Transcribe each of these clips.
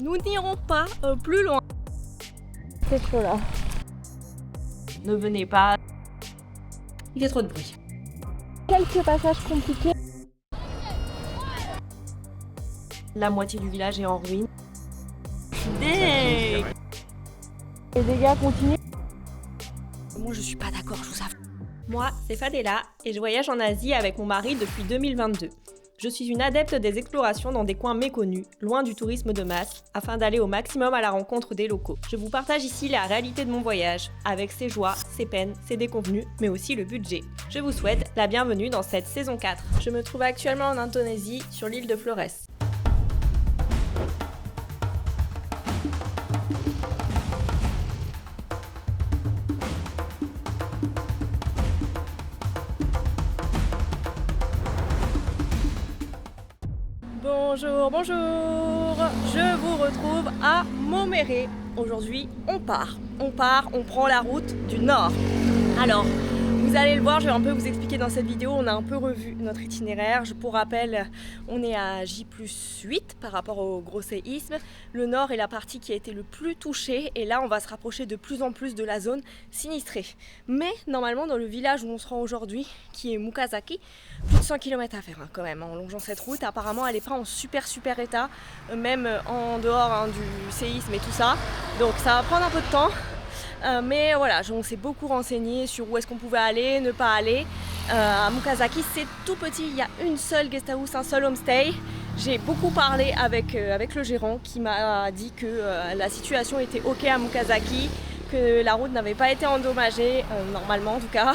Nous n'irons pas plus loin. C'est chaud là. Ne venez pas. Il y a trop de bruit. Quelques passages compliqués. La moitié du village est en ruine. Les dégâts continuent. Moi je suis pas d'accord, je vous avoue. Moi, c'est Fadela et je voyage en Asie avec mon mari depuis 2022. Je suis une adepte des explorations dans des coins méconnus, loin du tourisme de masse, afin d'aller au maximum à la rencontre des locaux. Je vous partage ici la réalité de mon voyage, avec ses joies, ses peines, ses déconvenues, mais aussi le budget. Je vous souhaite la bienvenue dans cette saison 4. Je me trouve actuellement en Indonésie, sur l'île de Flores. Bonjour, bonjour. Je vous retrouve à Moméré. Aujourd'hui, on prend la route du nord. Alors, vous allez le voir, je vais un peu vous expliquer dans cette vidéo, on a un peu revu notre itinéraire. Pour rappel, on est à J+8 par rapport au gros séisme. Le nord est la partie qui a été le plus touchée et là, on va se rapprocher de plus en plus de la zone sinistrée. Mais normalement, dans le village où on se rend aujourd'hui, qui est Mukasaki, plus de 100 km à faire quand même en longeant cette route. Apparemment, elle n'est pas en super état, même en dehors du séisme et tout ça. Donc ça va prendre un peu de temps. Mais voilà, on s'est beaucoup renseigné sur où est-ce qu'on pouvait aller, ne pas aller. À Mukasaki, c'est tout petit, il y a une seule guest house, un seul homestay. J'ai beaucoup parlé avec le gérant qui m'a dit que la situation était ok à Mukasaki, que la route n'avait pas été endommagée, normalement en tout cas.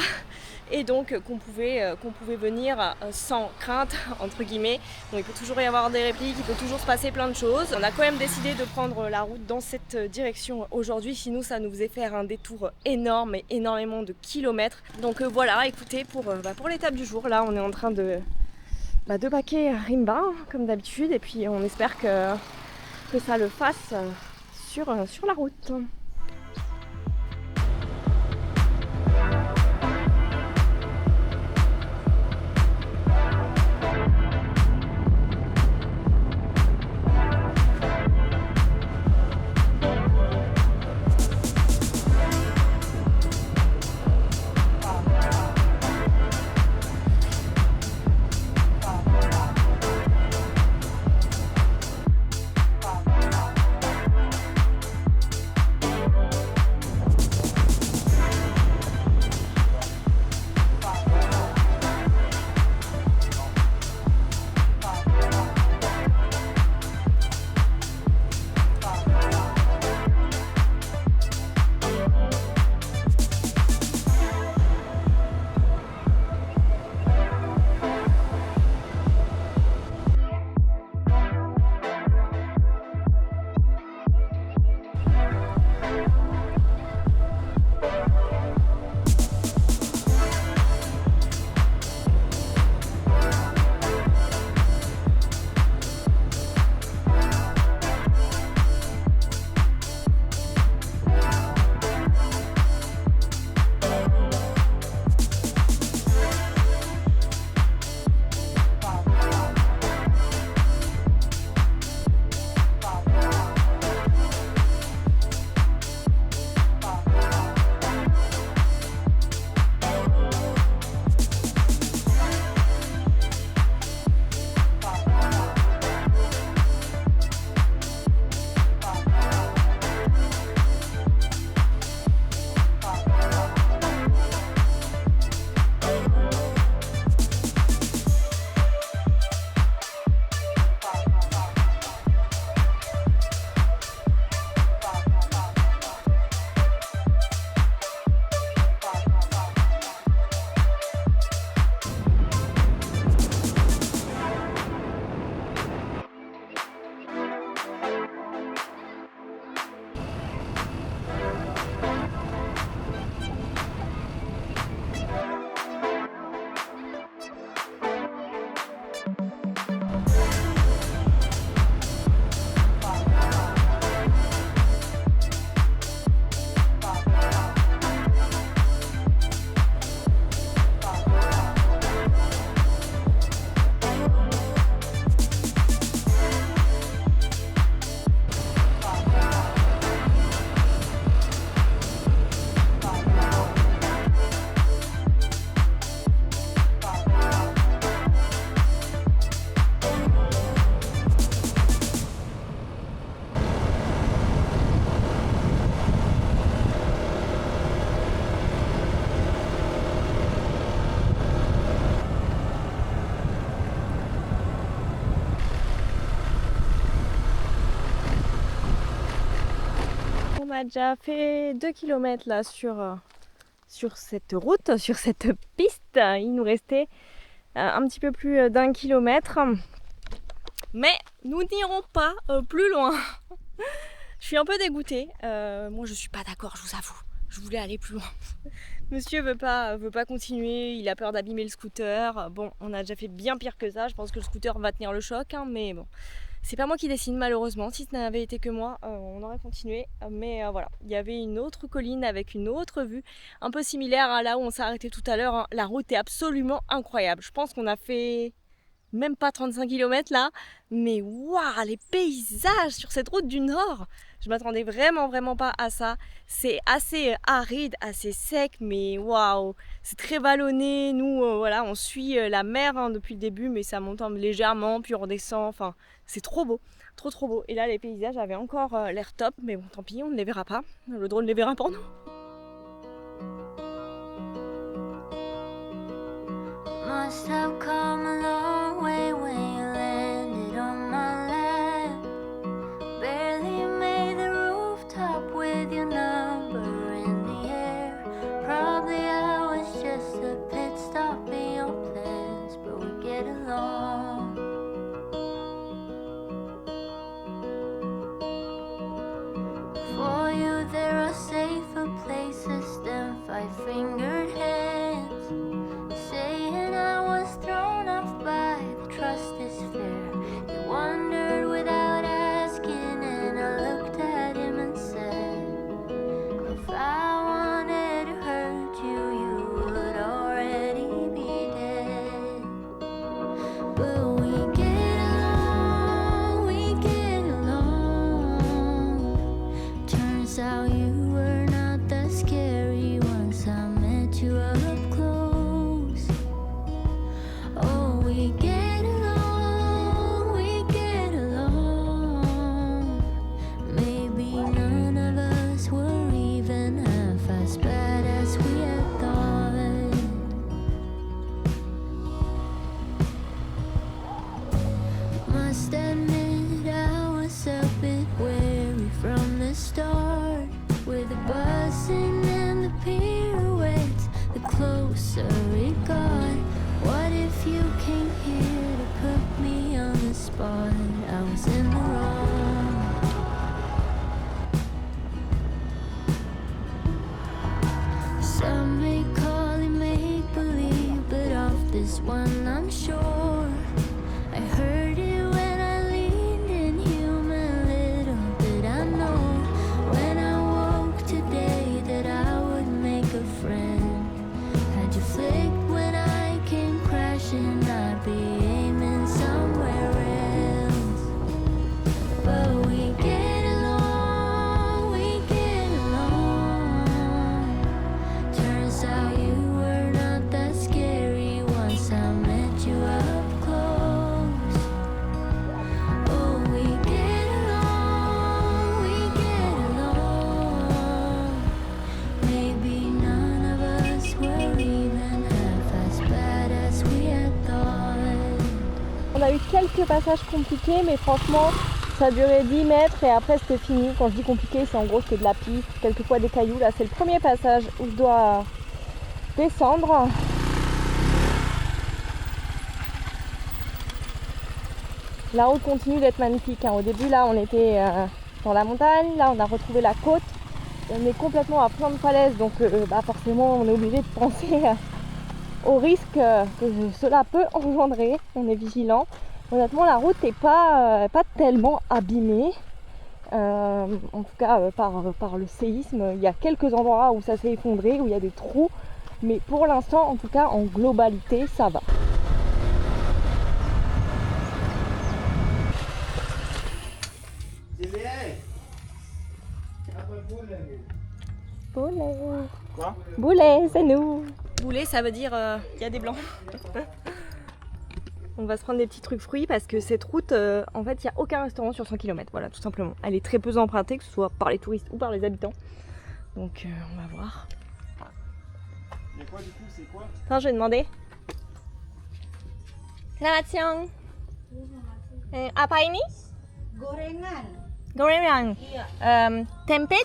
Et donc qu'on pouvait venir sans crainte, entre guillemets. Bon, il peut toujours y avoir des répliques, il peut toujours se passer plein de choses. On a quand même décidé de prendre la route dans cette direction aujourd'hui, sinon ça nous faisait faire un détour énorme et énormément de kilomètres. Donc voilà, écoutez, pour l'étape du jour, là on est en train de baquer Rimba, comme d'habitude, et puis on espère que ça le fasse sur la route. a déjà fait 2 km là sur cette route, sur cette piste. Il nous restait un petit peu plus d'1 kilomètre. Mais nous n'irons pas plus loin. Je suis un peu dégoûtée. Moi je suis pas d'accord, je vous avoue. Je voulais aller plus loin. Monsieur veut pas continuer, il a peur d'abîmer le scooter. Bon, on a déjà fait bien pire que ça. Je pense que le scooter va tenir le choc, hein, mais bon. C'est pas moi qui décide malheureusement. Si ça n'avait été que moi, on aurait continué. Mais voilà, il y avait une autre colline avec une autre vue, un peu similaire à là où on s'est arrêté tout à l'heure, hein. La route est absolument incroyable. Je pense qu'on a fait même pas 35 km là, mais waouh, les paysages sur cette route du Nord. Je m'attendais vraiment pas à ça. C'est assez aride, assez sec, mais waouh, c'est très vallonné. Nous, voilà, on suit la mer hein, depuis le début, mais ça monte légèrement, puis on redescend. Enfin, c'est trop beau, trop beau. Et là, les paysages avaient encore l'air top, mais bon, tant pis, on ne les verra pas. Le drone les verra pour nous. Must have come a long way when you landed on my lap. Barely made the rooftop with your number in the air. Probably I was just a pit stop in your plans, but we get along. For you there are safer places than five-fingered hands. Saying I was thrown off by the trust is fair. You wondered without asking, and I looked at him and said, if I wanted to hurt you, you would already be dead. But we get along. Turns out you were not that scary once I met you up close. Oh, we get along. Maybe none of us were even half as bad as we had thought. Must admit I was a bit wary from the start. With the buzzing and the pirouettes, the closer it got. What if you came here to put me on the spot? I was in the wrong. Some may call it make-believe, but of this one I'm sure. I heard it when I leaned in human, little did I know when I woke today that I would make a friend. Had you flicked when I came crashing, I'd be aiming somewhere else. But we get along. Turns out you were not that scary once I met you up close. Oh, we get along. Maybe none of us were even half as bad as we had thought. On a eu quelques passages compliqués, mais franchement, ça a duré 10 mètres et après c'était fini. Quand je dis compliqué, c'est en gros c'était de la piste, quelquefois des cailloux. Là, c'est le premier passage où je dois descendre. La route continue d'être magnifique, hein. Au début, là, on était dans la montagne. Là, on a retrouvé la côte. On est complètement à flanc de falaise, donc forcément, on est obligé de penser au risque que cela peut engendrer. On est vigilant. Honnêtement, la route n'est pas tellement abîmée. En tout cas, par le séisme. Il y a quelques endroits où ça s'est effondré, où il y a des trous. Mais pour l'instant, en tout cas, en globalité, ça va. Boulet. Quoi? Boulet, c'est nous. Boulet, ça veut dire il y a des blancs. On va se prendre des petits trucs fruits parce que cette route, en fait, il n'y a aucun restaurant sur 100 km. Voilà, tout simplement. Elle est très peu empruntée, que ce soit par les touristes ou par les habitants. Donc, on va voir. Il y a quoi du coup? C'est quoi? Attends, je vais demander. Selamat siang. Apa ini? Gorengan. Gorengan. Tempe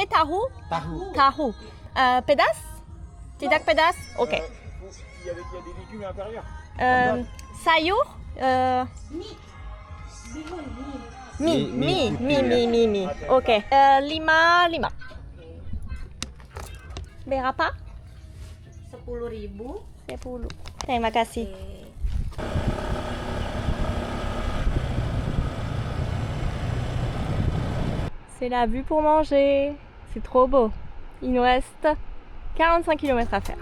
tahu? Tahu. Pedas? Tidak pedas? Ok. Il y a des légumes à l'intérieur. Sayur? Mi. Ok. Lima. Berapa? 10.000. 10. Terima kasih. C'est la vue pour manger. C'est trop beau. Il nous reste 45 km à faire.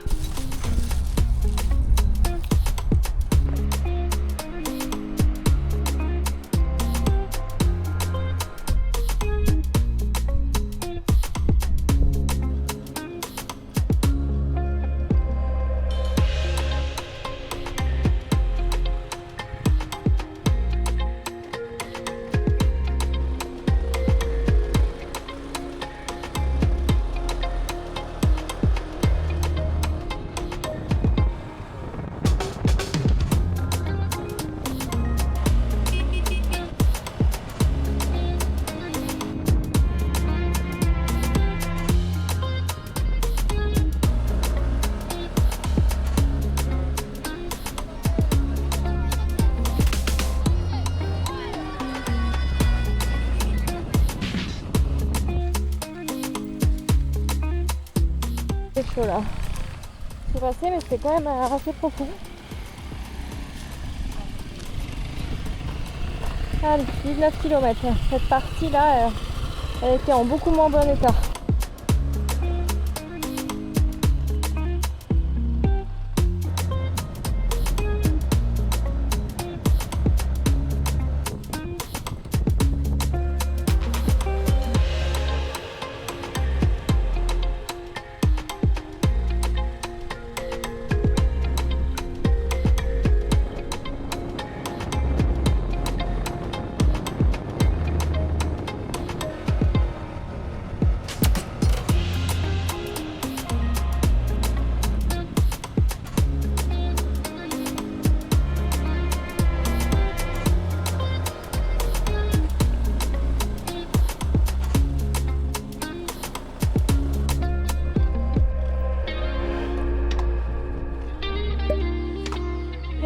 C'est chaud là. C'est passé mais c'était quand même assez profond. Allez, 19 km. Cette partie là, elle était en beaucoup moins bon état.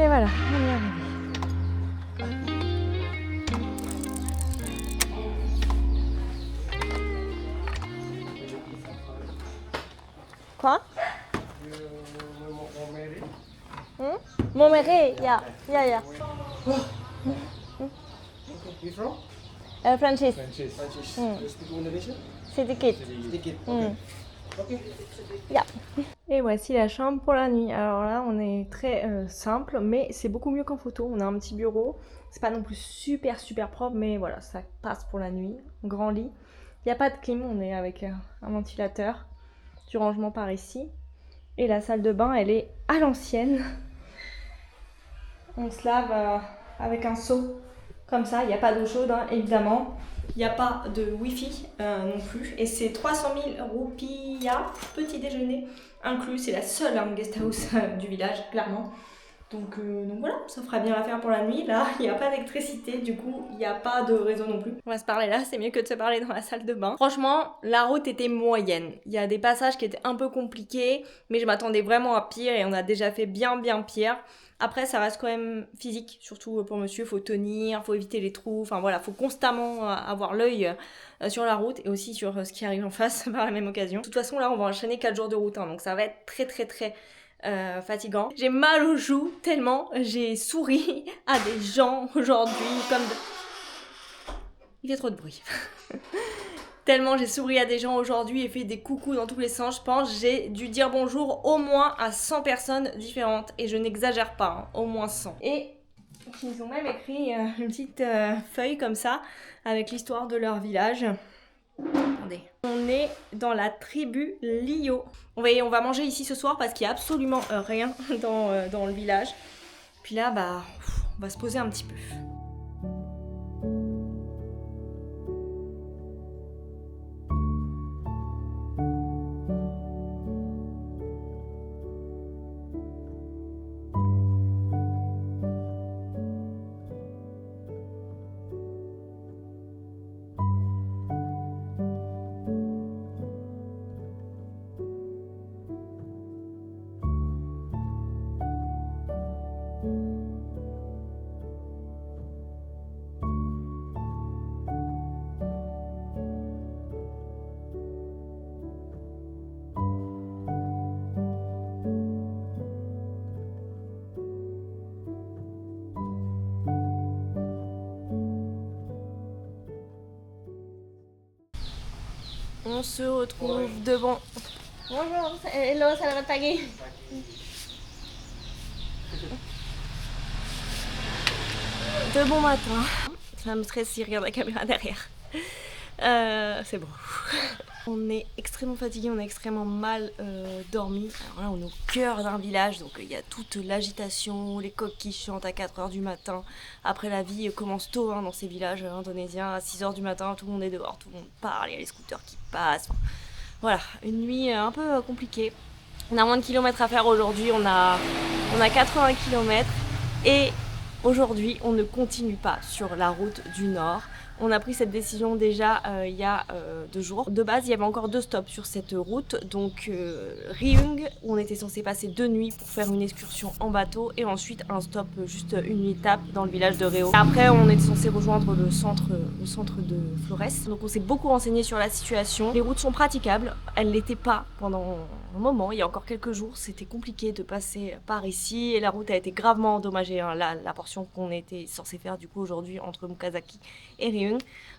Et voilà, on est arrivé. Quoi? Montmeret, yeah. You from? Francis, Francis. Mm. You speak Indonesian? sedikit. Sedikit. Mm. Okay. Yeah. Et voici la chambre pour la nuit. Alors là, on est très simple, mais c'est beaucoup mieux qu'en photo. On a un petit bureau. C'est pas non plus super propre, mais voilà, ça passe pour la nuit. Grand lit. Il n'y a pas de clim, on est avec un ventilateur. Du rangement par ici. Et la salle de bain, elle est à l'ancienne. On se lave avec un seau comme ça. Il n'y a pas d'eau chaude, hein, évidemment. Il n'y a pas de wifi non plus. Et c'est 300 000 roupias, petit déjeuner inclus. C'est la seule guest house du village, clairement. Donc voilà, ça fera bien l'affaire pour la nuit. Là, il n'y a pas d'électricité, du coup, il n'y a pas de réseau non plus. On va se parler là, c'est mieux que de se parler dans la salle de bain. Franchement, la route était moyenne. Il y a des passages qui étaient un peu compliqués, mais je m'attendais vraiment à pire et on a déjà fait bien pire. Après, ça reste quand même physique, surtout pour monsieur, faut tenir, faut éviter les trous, enfin voilà, faut constamment avoir l'œil sur la route et aussi sur ce qui arrive en face par la même occasion. De toute façon, là, on va enchaîner 4 jours de route, hein, donc ça va être très fatigant. J'ai mal aux joues tellement j'ai souri à des gens aujourd'hui comme... Il fait trop de bruit. Tellement j'ai souri à des gens aujourd'hui et fait des coucous dans tous les sens, je pense. J'ai dû dire bonjour au moins à 100 personnes différentes. Et je n'exagère pas, hein, au moins 100. Et ils ont même écrit une petite feuille comme ça, avec l'histoire de leur village. Attendez. On est dans la tribu Lio. On va manger ici ce soir parce qu'il n'y a absolument rien dans le village. Puis là, on va se poser un petit peu. On se retrouve devant. Bonjour, hello, selamat pagi. De bon matin. Ça me stresse si je regarde la caméra derrière. C'est bon. On est extrêmement fatigué, on a extrêmement mal dormi. Alors là, on est au cœur d'un village, donc il y a toute l'agitation, les coqs qui chantent à 4h du matin. Après, la vie commence tôt dans ces villages indonésiens. À 6h du matin, tout le monde est dehors, tout le monde parle, il y a les scooters qui passent. Voilà, une nuit un peu compliquée. On a moins de kilomètres à faire aujourd'hui, on a 80 km et aujourd'hui, on ne continue pas sur la route du Nord. On a pris cette décision déjà il y a 2 jours. De base, il y avait encore 2 stops sur cette route. Donc Riung, où on était censé passer 2 nuits pour faire une excursion en bateau. Et ensuite un stop, juste une étape dans le village de Reo. Après, on était censé rejoindre le centre de Flores. Donc on s'est beaucoup renseigné sur la situation. Les routes sont praticables. Elles ne l'étaient pas pendant un moment. Il y a encore quelques jours, c'était compliqué de passer par ici. Et la route a été gravement endommagée. Hein. La portion qu'on était censé faire du coup aujourd'hui entre Mukasaki et Riung.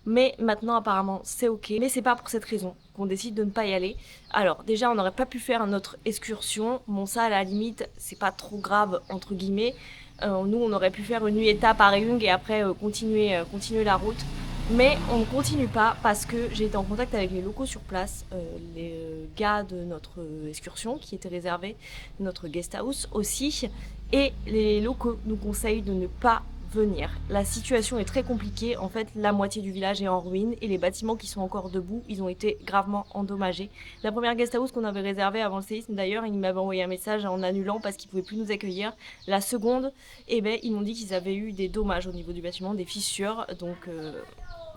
Mais maintenant apparemment c'est ok, mais c'est pas pour cette raison qu'on décide de ne pas y aller. Alors déjà on n'aurait pas pu faire notre excursion, bon ça à la limite c'est pas trop grave entre guillemets. Nous on aurait pu faire une nuit étape à Riung et après continuer la route. Mais on ne continue pas parce que j'ai été en contact avec les locaux sur place, les gars de notre excursion qui était réservée, notre guest house aussi, et les locaux nous conseillent de ne pas venir. La situation est très compliquée, en fait la moitié du village est en ruine et les bâtiments qui sont encore debout, ils ont été gravement endommagés. La première guest house qu'on avait réservée avant le séisme d'ailleurs, ils m'avaient envoyé un message en annulant parce qu'ils pouvaient plus nous accueillir. La seconde, eh ben, ils m'ont dit qu'ils avaient eu des dommages au niveau du bâtiment, des fissures, donc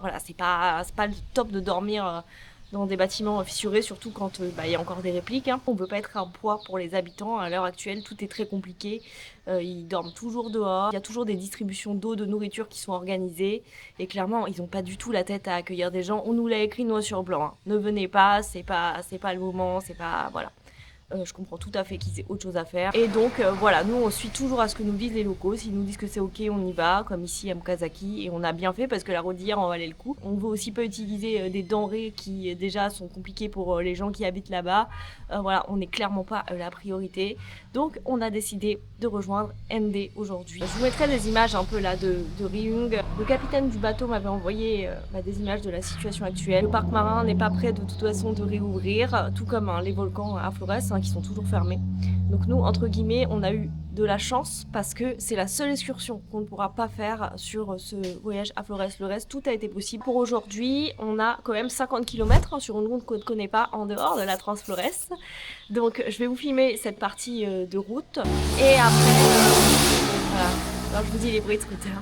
voilà, c'est pas le top de dormir dans des bâtiments fissurés, surtout quand y a encore des répliques. Hein. On ne peut pas être un poids pour les habitants. À l'heure actuelle, tout est très compliqué. Ils dorment toujours dehors. Il y a toujours des distributions d'eau, de nourriture qui sont organisées. Et clairement, ils n'ont pas du tout la tête à accueillir des gens. On nous l'a écrit noir sur blanc. Hein. Ne venez pas, c'est pas le moment, c'est pas... Voilà. Je comprends tout à fait qu'ils aient autre chose à faire. Et donc voilà, nous on suit toujours à ce que nous disent les locaux. S'ils nous disent que c'est ok, on y va, comme ici à Mukasaki. Et on a bien fait parce que la route d'hier en valait le coup. On veut aussi pas utiliser des denrées qui déjà sont compliquées pour les gens qui habitent là-bas. Voilà, on n'est clairement pas la priorité. Donc on a décidé de rejoindre ND aujourd'hui. Je vous mettrai des images un peu là de Riung. Le capitaine du bateau m'avait envoyé des images de la situation actuelle. Le parc marin n'est pas prêt de toute façon de réouvrir, tout comme les volcans à Flores qui sont toujours fermés. Donc nous, entre guillemets, on a eu de la chance parce que c'est la seule excursion qu'on ne pourra pas faire sur ce voyage à Flores. Le reste, tout a été possible. Pour aujourd'hui, on a quand même 50 km sur une route qu'on ne connaît pas en dehors de la Transflores. Donc je vais vous filmer cette partie de route et après, voilà, alors je vous dis les bruits de scooter.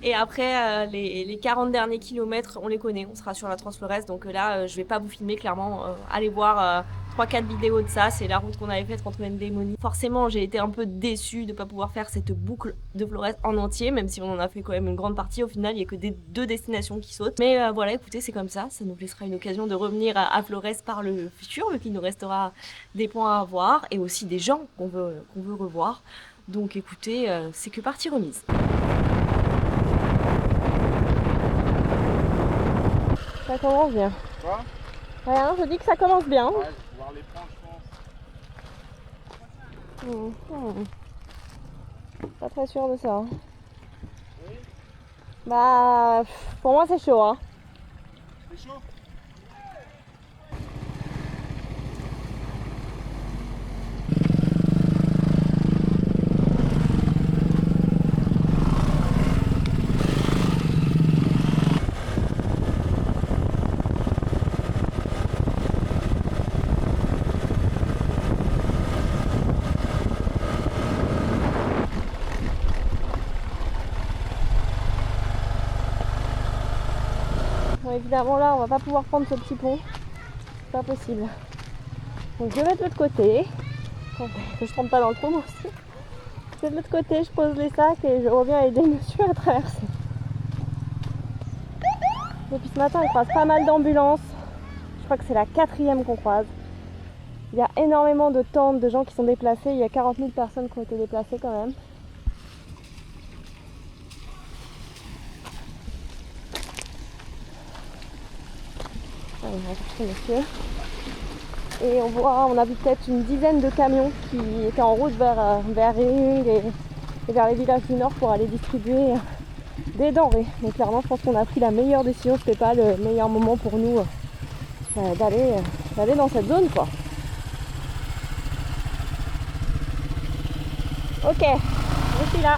Et après, les 40 derniers kilomètres, on les connaît, on sera sur la Transflores. Donc là, je vais pas vous filmer, clairement. Allez voir 3-4 vidéos de ça. C'est la route qu'on avait faite entre ND et Moni. Forcément, j'ai été un peu déçue de ne pas pouvoir faire cette boucle de Flores en entier, même si on en a fait quand même une grande partie. Au final, il n'y a que 2 destinations qui sautent. Mais voilà, écoutez, c'est comme ça. Ça nous laissera une occasion de revenir à Flores par le futur, vu qu'il nous restera des points à voir et aussi des gens qu'on veut revoir. Donc écoutez, c'est que partie remise. Ça commence bien. Quoi? Rien, je dis que ça commence bien. Ouais, voir les points, je pense. Pas très sûr de ça. Oui. Bah, pour moi c'est chaud. Hein. C'est chaud? Bon, évidemment là on va pas pouvoir prendre ce petit pont. C'est pas possible. Donc je vais de l'autre côté. Que je tombe pas dans le trou moi aussi. Je vais de l'autre côté, je pose les sacs et je reviens aider monsieur à traverser. Depuis ce matin on croise pas mal d'ambulances. Je crois que c'est la 4e qu'on croise. Il y a énormément de tentes, de gens qui sont déplacés. Il y a 40 000 personnes qui ont été déplacées quand même. on va chercher monsieur. Et on a vu peut-être une dizaine de camions qui étaient en route vers Réung et vers les villages du Nord pour aller distribuer des denrées. Donc clairement, je pense qu'on a pris la meilleure décision, c'était pas le meilleur moment pour nous d'aller dans cette zone, quoi. Ok, je suis là.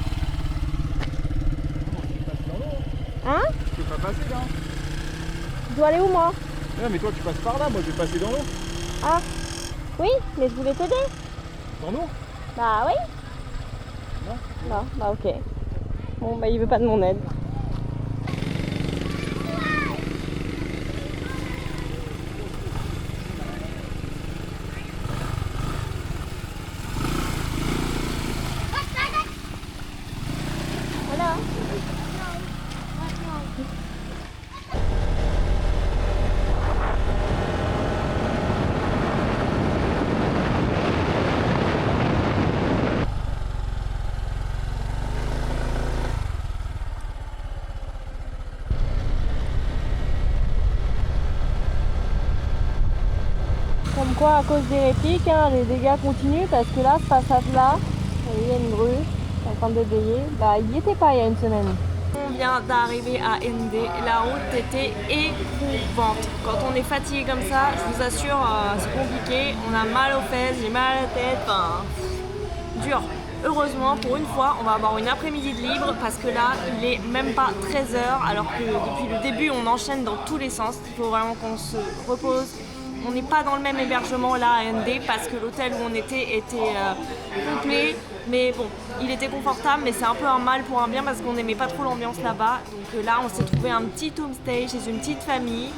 Hein? Tu peux pas passer là. Je dois aller où, moi? Non mais toi tu passes par là, moi je vais passer dans l'eau. Ah, oui, mais je voulais t'aider. Dans l'eau? Bah oui. Non. Non, bah ok. Bon, bah il veut pas de mon aide. Voilà. Comme quoi, à cause des répliques, les dégâts continuent parce que là, ce passage-là, il y a une grue qui est en train de déblayer. Bah, il n'y était pas il y a une semaine. On vient d'arriver à ND, la route était éprouvante. Quand on est fatigué comme ça, je vous assure, c'est compliqué. On a mal aux fesses, j'ai mal à la tête, enfin, dur. Heureusement, pour une fois, on va avoir une après-midi de libre parce que là, il est même pas 13h alors que depuis le début, on enchaîne dans tous les sens. Il faut vraiment qu'on se repose. On n'est pas dans le même hébergement là à ND parce que l'hôtel où on était complet. Mais bon, il était confortable, mais c'est un peu un mal pour un bien parce qu'on n'aimait pas trop l'ambiance là-bas. Donc là, on s'est trouvé un petit homestay chez une petite famille.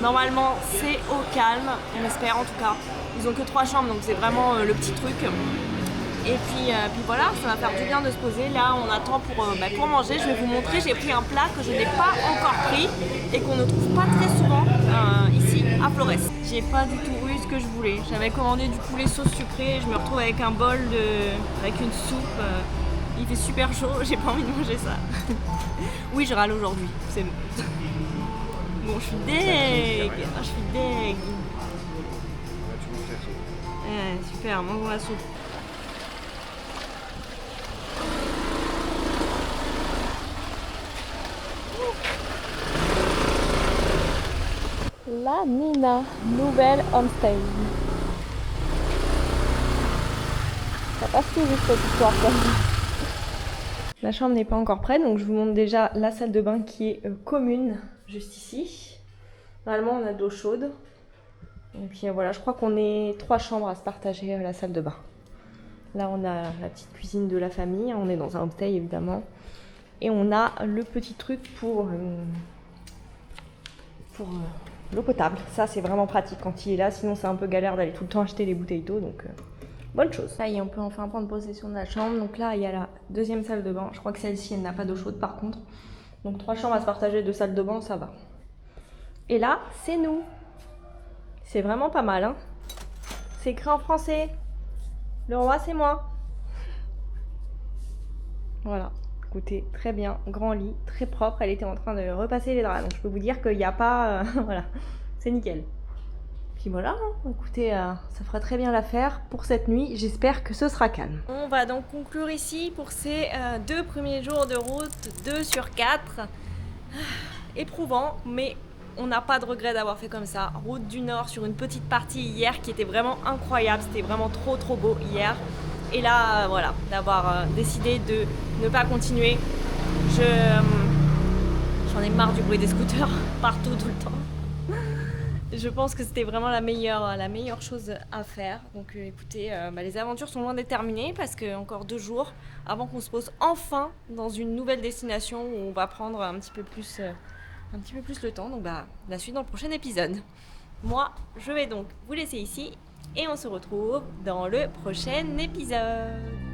Normalement, c'est au calme, on espère en tout cas. Ils ont que 3 chambres, donc c'est vraiment le petit truc. Et puis voilà, ça va faire du bien de se poser. Là, on attend pour manger. Je vais vous montrer, j'ai pris un plat que je n'ai pas encore pris et qu'on ne trouve pas très souvent ici à Flores. J'ai pas du tout eu ce que je voulais. J'avais commandé du poulet sauce sucrée et je me retrouve avec un bol avec une soupe. Il fait super chaud, j'ai pas envie de manger ça. Oui, je râle aujourd'hui, c'est bon. Bon, je suis deg. Je suis deg. Super, mangeons la soupe. La Nina, nouvelle homestay. Ça passe tout juste cette histoire, quoi. La chambre n'est pas encore prête, donc je vous montre déjà la salle de bain qui est commune, juste ici. Normalement, on a de l'eau chaude. Et puis voilà, je crois qu'on est 3 chambres à se partager la salle de bain. Là, on a la petite cuisine de la famille. On est dans un homestay, évidemment. Et on a le petit truc pour l'eau potable. Ça, c'est vraiment pratique quand il est là. Sinon, c'est un peu galère d'aller tout le temps acheter des bouteilles d'eau. Donc, bonne chose. Ça y est, on peut enfin prendre possession de la chambre. Donc là, il y a la deuxième salle de bain. Je crois que celle-ci, elle n'a pas d'eau chaude par contre. Donc 3 chambres à se partager, 2 salles de bain, ça va. Et là, c'est nous. C'est vraiment pas mal, hein. C'est écrit en français. Le roi, c'est moi. Voilà. Écoutez, très bien, grand lit, très propre. Elle était en train de repasser les draps, donc je peux vous dire qu'il n'y a pas... voilà, c'est nickel. Puis voilà, hein. Écoutez, ça fera très bien l'affaire pour cette nuit. J'espère que ce sera calme. On va donc conclure ici pour ces 2 premiers jours de route, 2 sur 4. Éprouvant, mais on n'a pas de regret d'avoir fait comme ça. Route du Nord sur une petite partie hier qui était vraiment incroyable. C'était vraiment trop beau hier. Et là, voilà, d'avoir décidé de ne pas continuer. J'en ai marre du bruit des scooters partout, tout le temps. Je pense que c'était vraiment la meilleure chose à faire. Donc écoutez, les aventures sont loin d'être terminées parce que encore 2 jours avant qu'on se pose enfin dans une nouvelle destination où on va prendre un petit peu plus le temps. Donc la suite dans le prochain épisode. Moi, je vais donc vous laisser ici et on se retrouve dans le prochain épisode.